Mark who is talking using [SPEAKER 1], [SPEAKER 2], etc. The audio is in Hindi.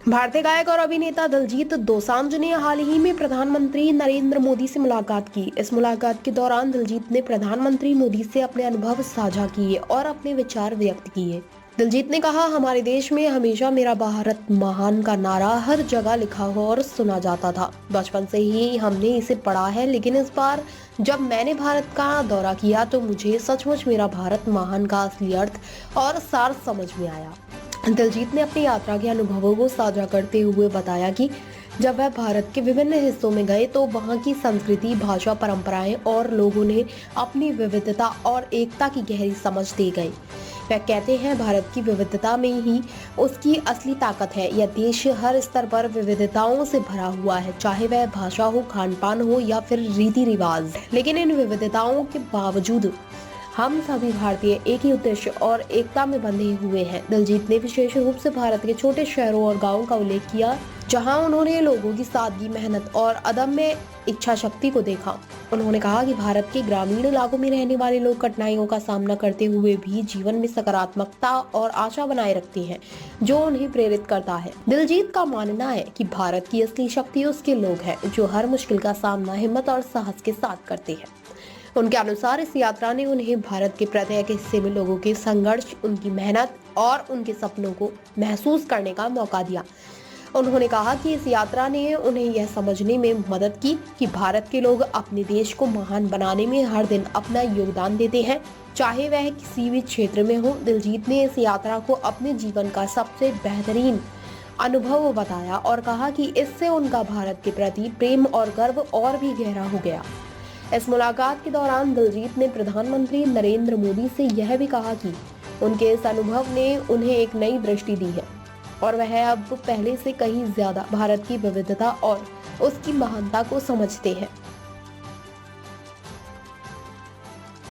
[SPEAKER 1] भारतीय गायक और अभिनेता दिलजीत दोसांझ ने हाल ही में प्रधानमंत्री नरेंद्र मोदी से मुलाकात की। इस मुलाकात के दौरान दिलजीत ने प्रधानमंत्री मोदी से अपने अनुभव साझा किए और अपने विचार व्यक्त किए। दिलजीत ने कहा, हमारे देश में हमेशा मेरा भारत महान का नारा हर जगह लिखा हुआ और सुना जाता था। बचपन से ही हमने इसे पढ़ा है, लेकिन इस बार जब मैंने भारत का दौरा किया तो मुझे सचमुच मेरा भारत महान का असली अर्थ और सार समझ में आया। दिलजीत ने अपनी यात्रा के अनुभवों को साझा करते हुए बताया कि जब वह भारत के विभिन्न हिस्सों में गए तो वहां की संस्कृति, भाषा, परंपराएं और लोगों ने अपनी विविधता और एकता की गहरी समझ दे गए। वह कहते हैं, भारत की विविधता में ही उसकी असली ताकत है। यह देश हर स्तर पर विविधताओं से भरा हुआ है, चाहे वह भाषा हो, खान पान हो या फिर रीति रिवाज। लेकिन इन विविधताओं के बावजूद हम सभी भारतीय एक ही उद्देश्य और एकता में बंधे हुए हैं। दिलजीत ने विशेष रूप से भारत के छोटे शहरों और गांवों का उल्लेख किया, जहां उन्होंने लोगों की सादगी, मेहनत और अदम्य इच्छा शक्ति को देखा। उन्होंने कहा कि भारत के ग्रामीण इलाकों में रहने वाले लोग कठिनाइयों का सामना करते हुए भी जीवन में सकारात्मकता और आशा बनाए रखते हैं, जो उन्हें प्रेरित करता है। दिलजीत का मानना है कि भारत की असली शक्ति उसके लोग हैं, जो हर मुश्किल का सामना हिम्मत और साहस के साथ करते हैं। उनके अनुसार इस यात्रा ने उन्हें भारत के प्रत्येक हिस्से में लोगों के संघर्ष, उनकी मेहनत और उनके सपनों को महसूस करने का मौका दिया। उन्होंने कहा कि इस यात्रा ने उन्हें यह समझने में मदद की कि भारत के लोग अपने देश को महान बनाने में हर दिन अपना योगदान देते हैं, चाहे वह किसी भी क्षेत्र में हो। दिलजीत ने इस यात्रा को अपने जीवन का सबसे बेहतरीन अनुभव बताया और कहा कि इससे उनका भारत के प्रति प्रेम और गर्व और भी गहरा हो गया। इस मुलाकात के दौरान दिलजीत ने प्रधानमंत्री नरेंद्र मोदी से यह भी कहा कि उनके इस अनुभव ने उन्हें एक नई दृष्टि दी है और वह अब पहले से कहीं ज्यादा भारत की विविधता और उसकी महानता को समझते हैं।